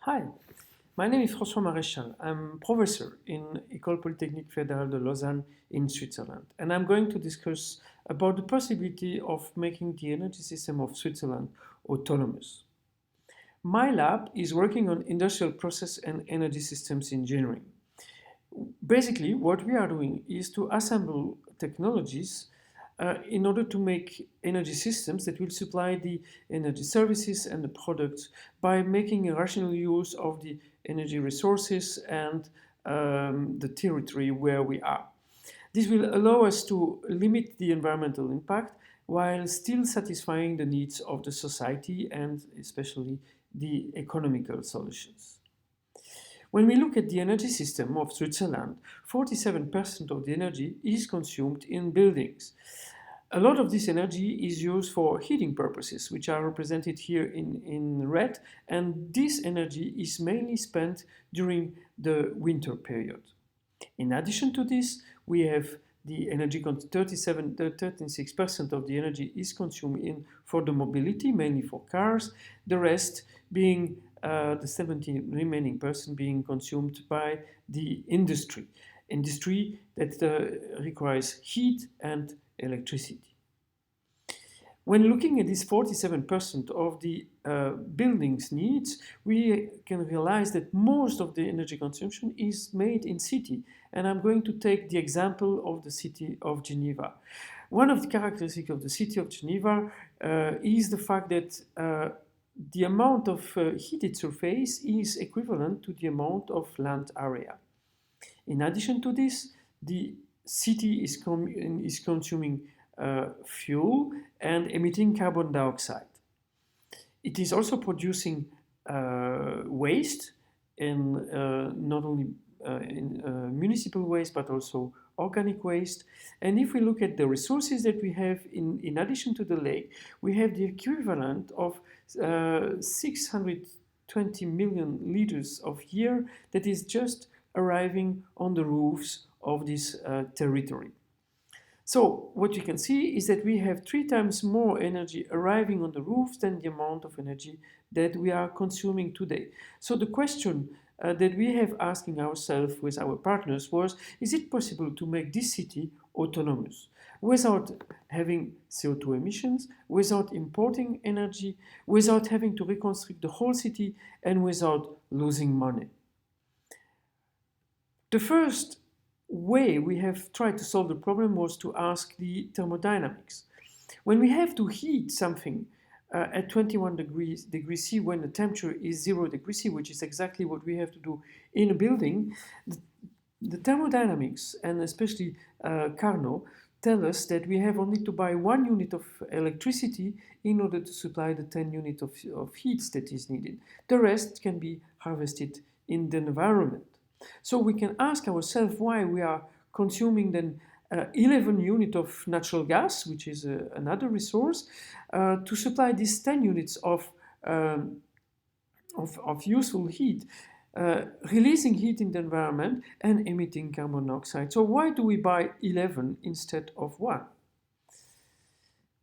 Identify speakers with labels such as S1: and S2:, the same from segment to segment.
S1: Hi, my name is François Maréchal. I'm professor in École Polytechnique Fédérale de Lausanne in Switzerland, and I'm going to discuss about the possibility of making the energy system of Switzerland autonomous. My lab is working on industrial process and energy systems engineering. Basically, what we are doing is to assemble technologies in order to make energy systems that will supply the energy services and the products by making a rational use of the energy resources and the territory where we are. This will allow us to limit the environmental impact while still satisfying the needs of the society and especially the economical solutions. When we look at the energy system of Switzerland, 47% of the energy is consumed in buildings. A lot of this energy is used for heating purposes, which are represented here in red, and this energy is mainly spent during the winter period. In addition to this, we have the energy, 36% of the energy is consumed for the mobility, mainly for cars, the rest being the 17 remaining percent being consumed by the industry that requires heat and electricity. When looking at this 47% of the buildings needs, we can realize that most of the energy consumption is made in city. And I'm going to take the example of the city of Geneva. One of the characteristics of the city of Geneva is the fact that the amount of heated surface is equivalent to the amount of land area. In addition to this, the city is consuming fuel and emitting carbon dioxide. It is also producing waste, and not only municipal waste but also organic waste. And if we look at the resources that we have in addition to the lake, we have the equivalent of 620 million liters of year that is just arriving on the roofs of this territory. So what you can see is that we have 3 times more energy arriving on the roofs than the amount of energy that we are consuming today. So the question that we have asking ourselves with our partners was, is it possible to make this city autonomous without having CO2 emissions, without importing energy, without having to reconstruct the whole city, and without losing money? The first way we have tried to solve the problem was to ask the thermodynamics. When we have to heat something at 21 degrees C when the temperature is 0 degrees C, which is exactly what we have to do in a building, the thermodynamics, and especially Carnot, tell us that we have only to buy 1 unit of electricity in order to supply the 10 units of heat that is needed. The rest can be harvested in the environment. So we can ask ourselves why we are consuming then 11 units of natural gas, which is another resource, to supply these 10 units of useful heat, releasing heat in the environment and emitting carbon dioxide. So why do we buy 11 instead of 1?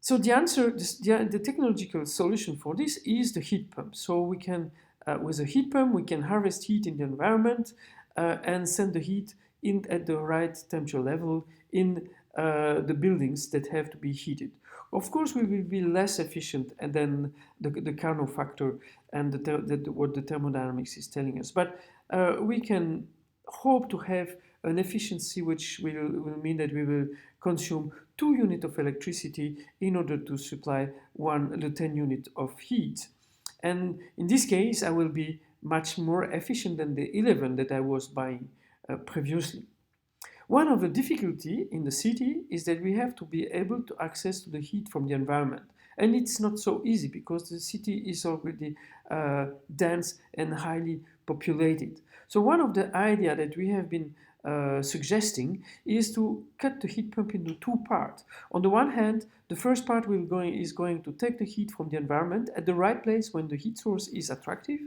S1: So the answer, the technological solution for this is the heat pump. So we can, with a heat pump, we can harvest heat in the environment and send the heat in at the right temperature level in the buildings that have to be heated. Of course, we will be less efficient than the Carnot factor and what the thermodynamics is telling us. But we can hope to have an efficiency which will mean that we will consume 2 units of electricity in order to supply the 10 units of heat. And in this case, I will be much more efficient than the 11 that I was buying previously. One of the difficulties in the city is that we have to be able to access to the heat from the environment. And it's not so easy because the city is already dense and highly populated. So one of the ideas that we have been suggesting is to cut the heat pump into 2 parts. On the one hand, the first part is going to take the heat from the environment at the right place when the heat source is attractive.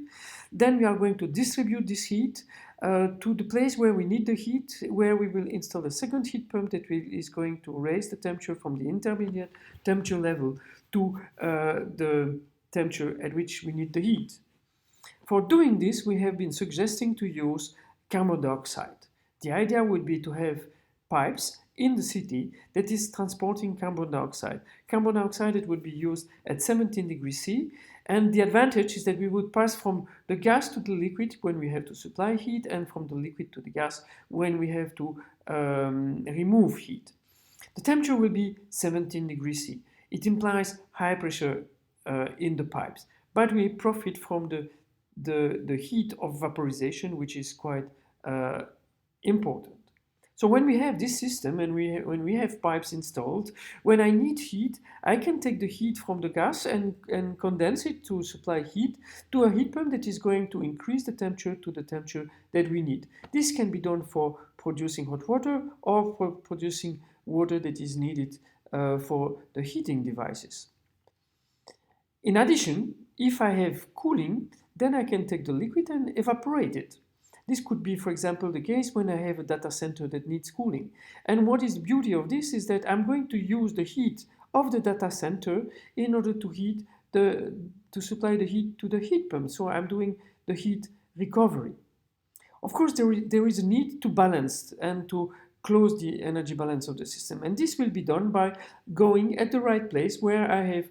S1: Then we are going to distribute this heat to the place where we need the heat, where we will install a second heat pump that is going to raise the temperature from the intermediate temperature level to the temperature at which we need the heat. For doing this, we have been suggesting to use carbon dioxide. The idea would be to have pipes in the city that is transporting carbon dioxide. Carbon dioxide that would be used at 17 degrees C, and the advantage is that we would pass from the gas to the liquid when we have to supply heat, and from the liquid to the gas when we have to remove heat. The temperature will be 17 degrees C. It implies high pressure in the pipes, but we profit from the heat of vaporization, which is quite important. So when we have this system and when we have pipes installed, when I need heat, I can take the heat from the gas and condense it to supply heat to a heat pump that is going to increase the temperature to the temperature that we need. This can be done for producing hot water or for producing water that is needed for the heating devices. In addition, if I have cooling, then I can take the liquid and evaporate it. This could be, for example, the case when I have a data center that needs cooling. And what is the beauty of this is that I'm going to use the heat of the data center in order to supply the heat to the heat pump. So I'm doing the heat recovery. Of course, there is a need to balance and to close the energy balance of the system. And this will be done by going at the right place where I have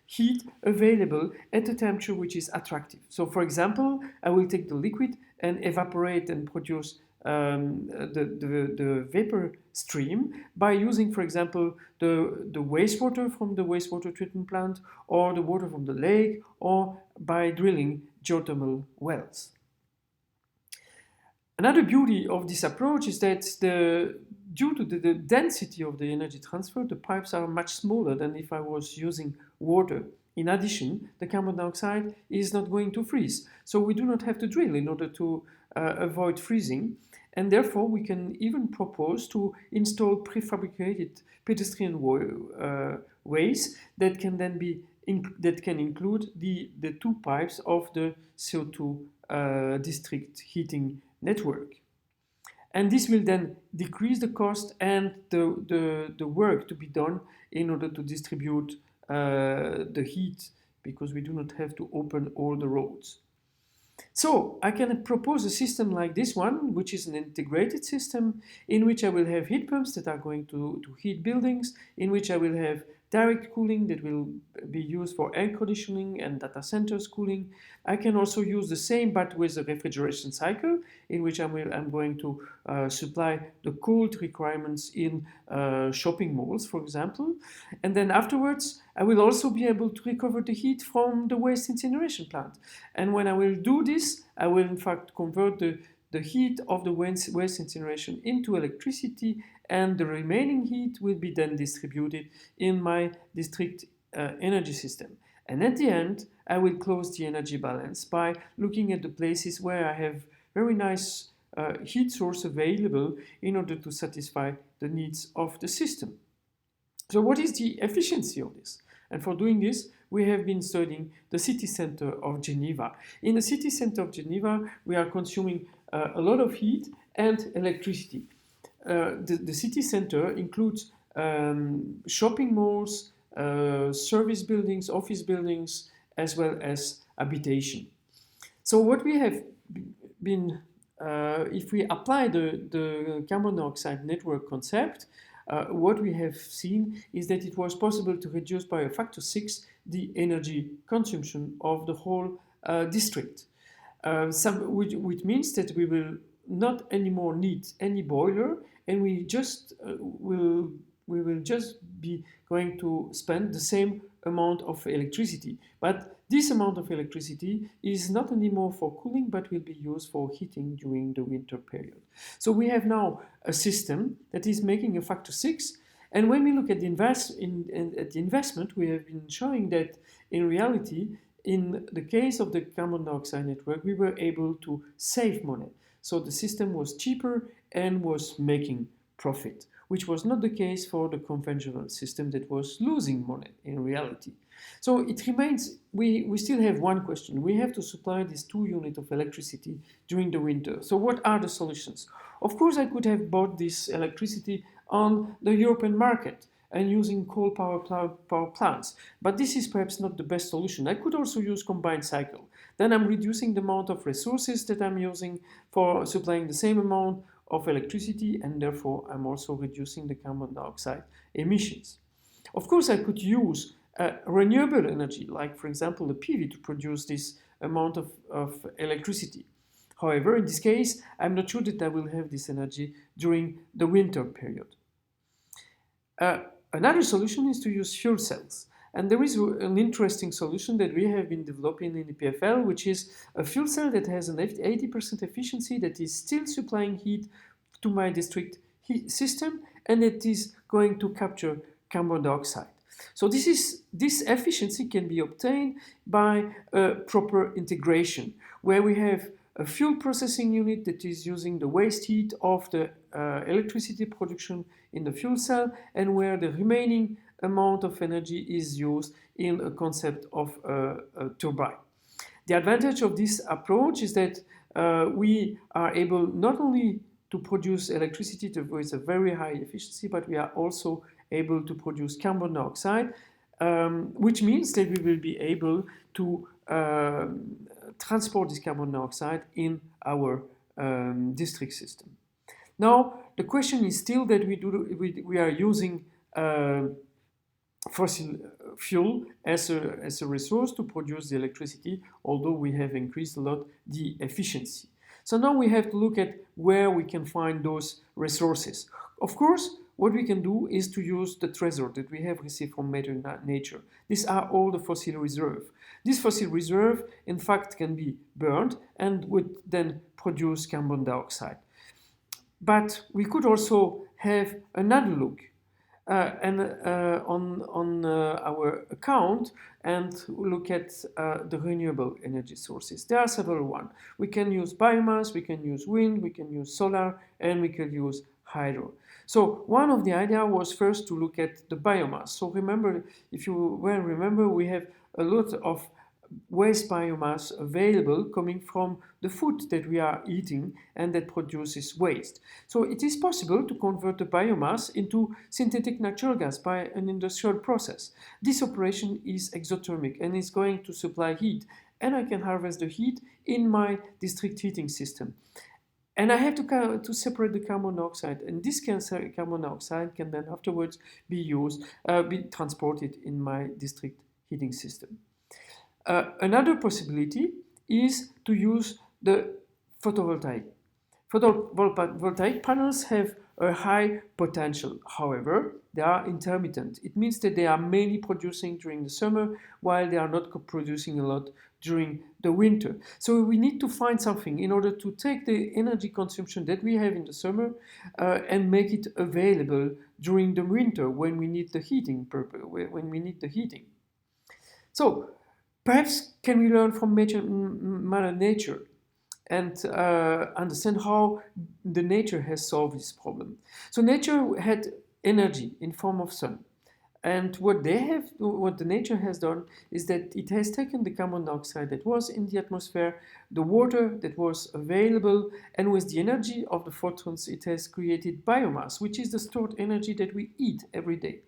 S1: heat available at a temperature which is attractive. So for example, I will take the liquid and evaporate and produce the vapor stream by using, for example, the wastewater from the wastewater treatment plant, or the water from the lake, or by drilling geothermal wells. Another beauty of this approach is that due to the density of the energy transfer, the pipes are much smaller than if I was using water. In addition, the carbon dioxide is not going to freeze, so we do not have to drill in order to avoid freezing, and therefore we can even propose to install prefabricated pedestrian ways that can then be that can include the two pipes of the CO2 district heating network. And this will then decrease the cost and the work to be done in order to distribute the heat, because we do not have to open all the roads. So I can propose a system like this one, which is an integrated system in which I will have heat pumps that are going to heat buildings, in which I will have direct cooling that will be used for air conditioning and data centers cooling. I can also use the same but with a refrigeration cycle, in which I'm going to supply the cold requirements in shopping malls, for example. And then afterwards, I will also be able to recover the heat from the waste incineration plant. And when I will do this, I will in fact convert the heat of the waste incineration into electricity, and the remaining heat will be then distributed in my district energy system. And at the end, I will close the energy balance by looking at the places where I have very nice heat source available in order to satisfy the needs of the system. So what is the efficiency of this? And for doing this, we have been studying the city center of Geneva. In the city center of Geneva, we are consuming a lot of heat and electricity. The city center includes shopping malls, service buildings, office buildings, as well as habitation. So what we have been, if we apply the carbon dioxide network concept, what we have seen is that it was possible to reduce by a factor 6 the energy consumption of the whole district. Which means that we will not anymore need any boiler, and we will just be going to spend the same amount of electricity. But this amount of electricity is not anymore for cooling, but will be used for heating during the winter period. So we have now a system that is making a factor 6. And when we look at the investment, we have been showing that in reality, in the case of the carbon dioxide network, we were able to save money. So the system was cheaper and was making profit, which was not the case for the conventional system that was losing money in reality. So it remains, we still have one question. We have to supply these 2 units of electricity during the winter. So what are the solutions? Of course, I could have bought this electricity on the European market. and using coal power plants. But this is perhaps not the best solution. I could also use combined cycle. Then I'm reducing the amount of resources that I'm using for supplying the same amount of electricity, and therefore I'm also reducing the carbon dioxide emissions. Of course, I could use renewable energy, like for example the PV, to produce this amount of electricity. However, in this case, I'm not sure that I will have this energy during the winter period. Another solution is to use fuel cells. And there is an interesting solution that we have been developing in the PFL, which is a fuel cell that has an 80% efficiency, that is still supplying heat to my district heat system, and it is going to capture carbon dioxide. So this efficiency can be obtained by a proper integration, where we have a fuel processing unit that is using the waste heat of the electricity production in the fuel cell, and where the remaining amount of energy is used in a concept of a turbine. The advantage of this approach is that we are able not only to produce electricity with a very high efficiency, but we are also able to produce carbon dioxide, which means that we will be able to transport this carbon dioxide in our district system. Now, the question is still that we are using fossil fuel as a resource to produce the electricity, although we have increased a lot the efficiency. So now we have to look at where we can find those resources. Of course, what we can do is to use the treasure that we have received from Mother Nature. These are all the fossil reserve. This fossil reserve, in fact, can be burned and would then produce carbon dioxide. But we could also have another look on our account and look at the renewable energy sources. There are several ones. We can use biomass, we can use wind, we can use solar, and we can use hydro. So one of the ideas was first to look at the biomass. So remember, if you well remember, we have a lot of waste biomass available coming from the food that we are eating and that produces waste. So it is possible to convert the biomass into synthetic natural gas by an industrial process. This operation is exothermic and is going to supply heat, and I can harvest the heat in my district heating system. And I have to separate the carbon dioxide, and this carbon dioxide can then afterwards be transported in my district heating system. Another possibility is to use the photovoltaic. Photovoltaic panels have a high potential. However, they are intermittent. It means that they are mainly producing during the summer, while they are not producing a lot during the winter. So we need to find something in order to take the energy consumption that we have in the summer and make it available during the winter when we need the heating. So perhaps can we learn from Mother Nature and understand how the nature has solved this problem. So nature had energy in form of sun. And what the nature has done is that it has taken the carbon dioxide that was in the atmosphere, the water that was available, and with the energy of the photons, it has created biomass, which is the stored energy that we eat every day.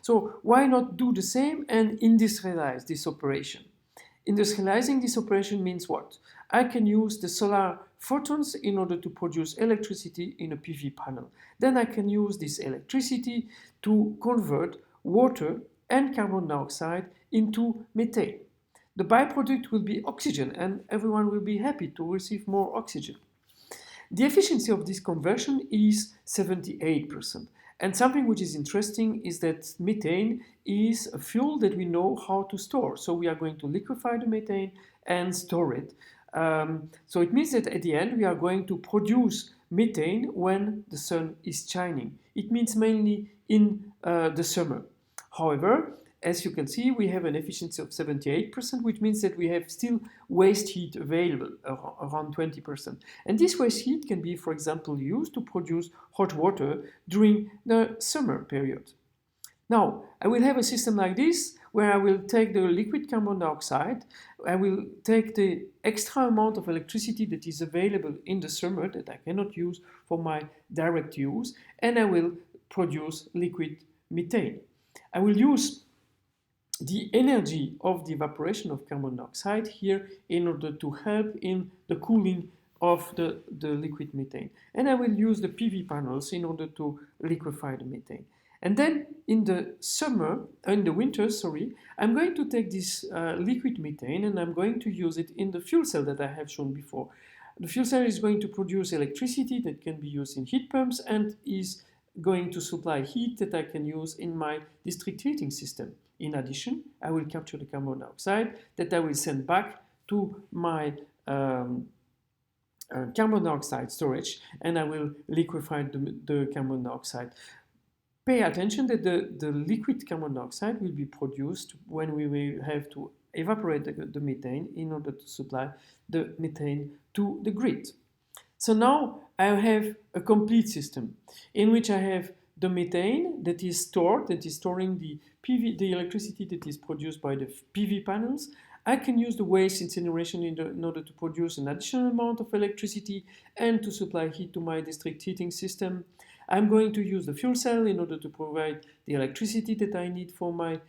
S1: So why not do the same and industrialize this operation? Industrializing this operation means what? I can use the solar photons in order to produce electricity in a PV panel. Then I can use this electricity to convert water and carbon dioxide into methane. The byproduct will be oxygen, and everyone will be happy to receive more oxygen. The efficiency of this conversion is 78%. And something which is interesting is that methane is a fuel that we know how to store. So we are going to liquefy the methane and store it. So it means that at the end we are going to produce methane when the sun is shining. It means mainly in the summer. However, as you can see, we have an efficiency of 78%, which means that we have still waste heat available, around 20%. And this waste heat can be, for example, used to produce hot water during the summer period. Now, I will have a system like this, where I will take the liquid carbon dioxide, I will take the extra amount of electricity that is available in the summer that I cannot use for my direct use, and I will produce liquid methane. I will use the energy of the evaporation of carbon dioxide here in order to help in the cooling of the liquid methane. And I will use the PV panels in order to liquefy the methane. And then in the winter, I'm going to take this liquid methane and I'm going to use it in the fuel cell that I have shown before. The fuel cell is going to produce electricity that can be used in heat pumps and is going to supply heat that I can use in my district heating system. In addition, I will capture the carbon dioxide that I will send back to my carbon dioxide storage, and I will liquefy the carbon dioxide. Pay attention that the liquid carbon dioxide will be produced when we will have to evaporate the methane in order to supply the methane to the grid. So now I have a complete system in which I have the methane that is stored, that is storing the electricity that is produced by the PV panels. I can use the waste incineration in order to produce an additional amount of electricity and to supply heat to my district heating system. I'm going to use the fuel cell in order to provide the electricity that I need for my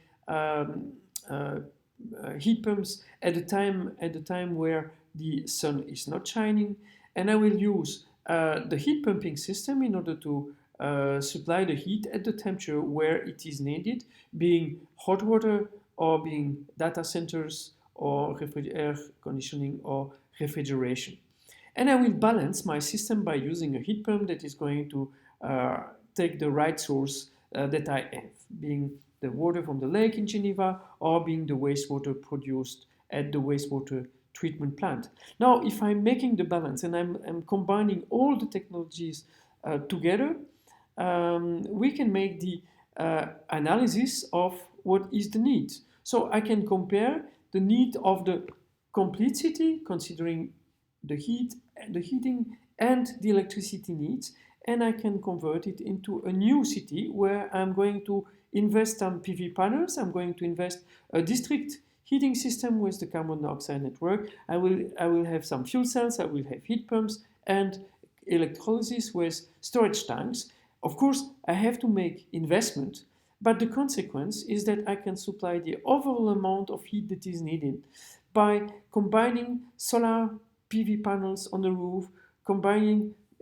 S1: heat pumps at the time where the sun is not shining. And I will use the heat pumping system in order to supply the heat at the temperature where it is needed, being hot water or being data centers or air conditioning or refrigeration. And I will balance my system by using a heat pump that is going to take the right source that I have, being the water from the lake in Geneva or being the wastewater produced at the wastewater treatment plant. Now, if I'm making the balance and I'm combining all the technologies together, we can make the analysis of what is the need. So I can compare the need of the complete city, considering the heating and the electricity needs, and I can convert it into a new city where I'm going to invest some PV panels, I'm going to invest a district heating system with the carbon dioxide network. I will have some fuel cells, I will have heat pumps and electrolysis with storage tanks. Of course, I have to make investment, but the consequence is that I can supply the overall amount of heat that is needed by combining solar PV panels on the roof,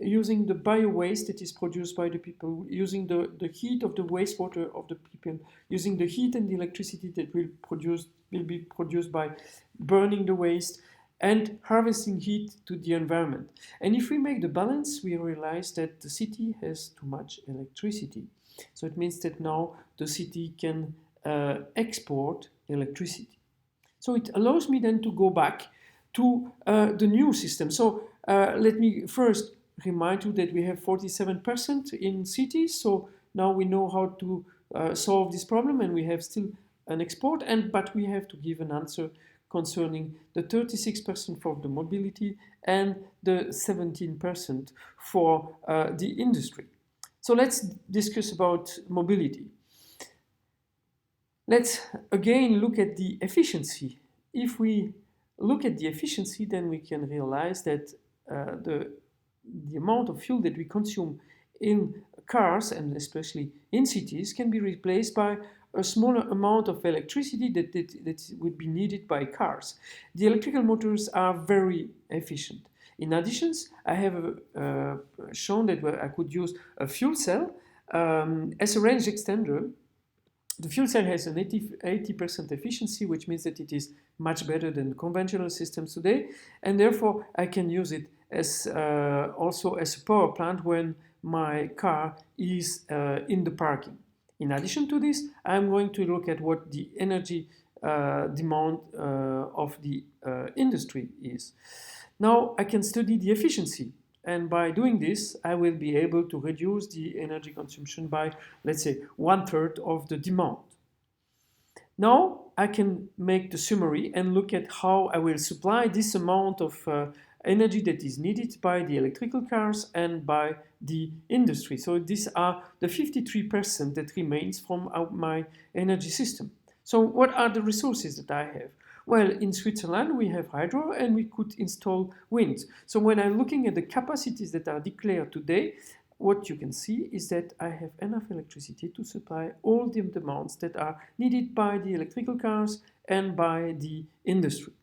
S1: using the bio-waste that is produced by the people, using the heat of the wastewater of the people, using the heat and the electricity that will be produced by burning the waste, and harvesting heat to the environment. And if we make the balance, we realize that the city has too much electricity. So it means that now the city can export electricity. So it allows me then to go back to the new system. So let me first remind you that we have 47% in cities. So now we know how to solve this problem, and we have still an export, but we have to give an answer concerning the 36% for the mobility and the 17% for the industry. So let's discuss about mobility. Let's again look at the efficiency. If we look at the efficiency, then we can realize that the amount of fuel that we consume in cars, and especially in cities, can be replaced by a smaller amount of electricity that would be needed by cars. The electrical motors are very efficient. In addition, I have shown that I could use a fuel cell as a range extender. The fuel cell has an 80% efficiency, which means that it is much better than conventional systems today, and therefore I can use it as also as a power plant when my car is in the parking. In addition to this, I'm going to look at what the energy demand of the industry is. Now I can study the efficiency, and by doing this, I will be able to reduce the energy consumption by, let's say, 1/3 of the demand. Now I can make the summary and look at how I will supply this amount of energy that is needed by the electrical cars and by the industry. So these are the 53% that remains from my energy system. So what are the resources that I have? Well, in Switzerland, we have hydro and we could install wind. So when I'm looking at the capacities that are declared today, what you can see is that I have enough electricity to supply all the demands that are needed by the electrical cars and by the industry.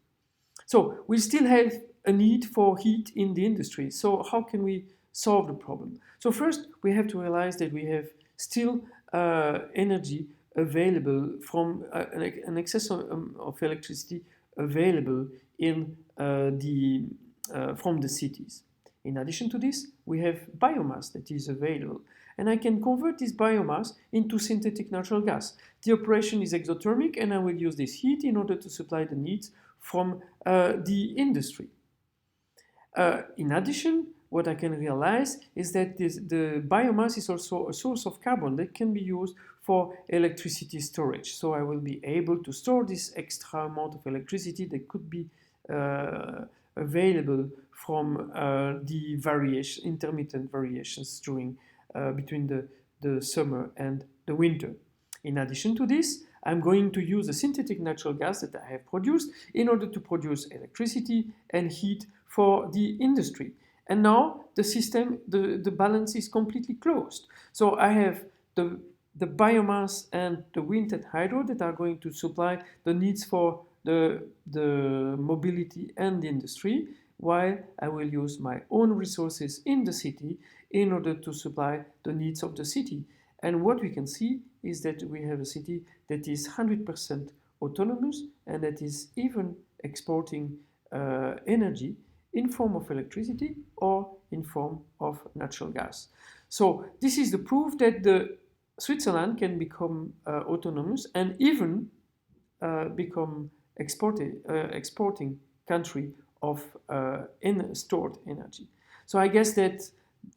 S1: So we still have a need for heat in the industry. So how can we solve the problem? So first, we have to realize that we have still energy available from an excess of electricity available in from the cities. In addition to this, we have biomass that is available. And I can convert this biomass into synthetic natural gas. The operation is exothermic, and I will use this heat in order to supply the needs from the industry. In addition, what I can realize is that the biomass is also a source of carbon that can be used for electricity storage. So I will be able to store this extra amount of electricity that could be available from the intermittent variations during between the summer and the winter. In addition to this, I'm going to use the synthetic natural gas that I have produced in order to produce electricity and heat for the industry. And now the system, the balance is completely closed. So I have the biomass and the wind and hydro that are going to supply the needs for the mobility and the industry, while I will use my own resources in the city in order to supply the needs of the city. And what we can see is that we have a city that is 100% autonomous and that is even exporting energy in form of electricity or in form of natural gas. So this is the proof that Switzerland can become autonomous and even become exporting country of stored energy. So I guess that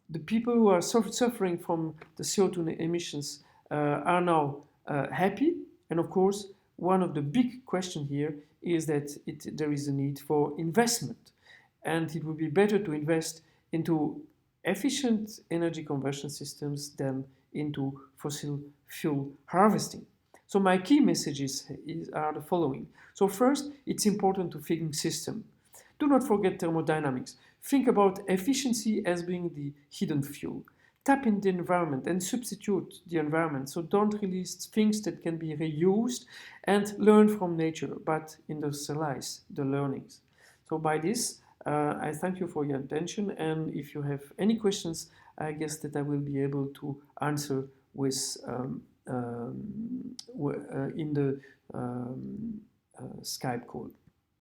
S1: the people who are suffering from the CO2 emissions are now happy. And of course, one of the big questions here is that there is a need for investment. And it would be better to invest into efficient energy conversion systems than into fossil fuel harvesting. So my key messages are the following. So first, it's important to think system. Do not forget thermodynamics. Think about efficiency as being the hidden fuel. Tap in the environment and substitute the environment. So don't release things that can be reused and learn from nature, but industrialize the learnings. So by this, I thank you for your attention. And if you have any questions, I guess that I will be able to answer with in the Skype call.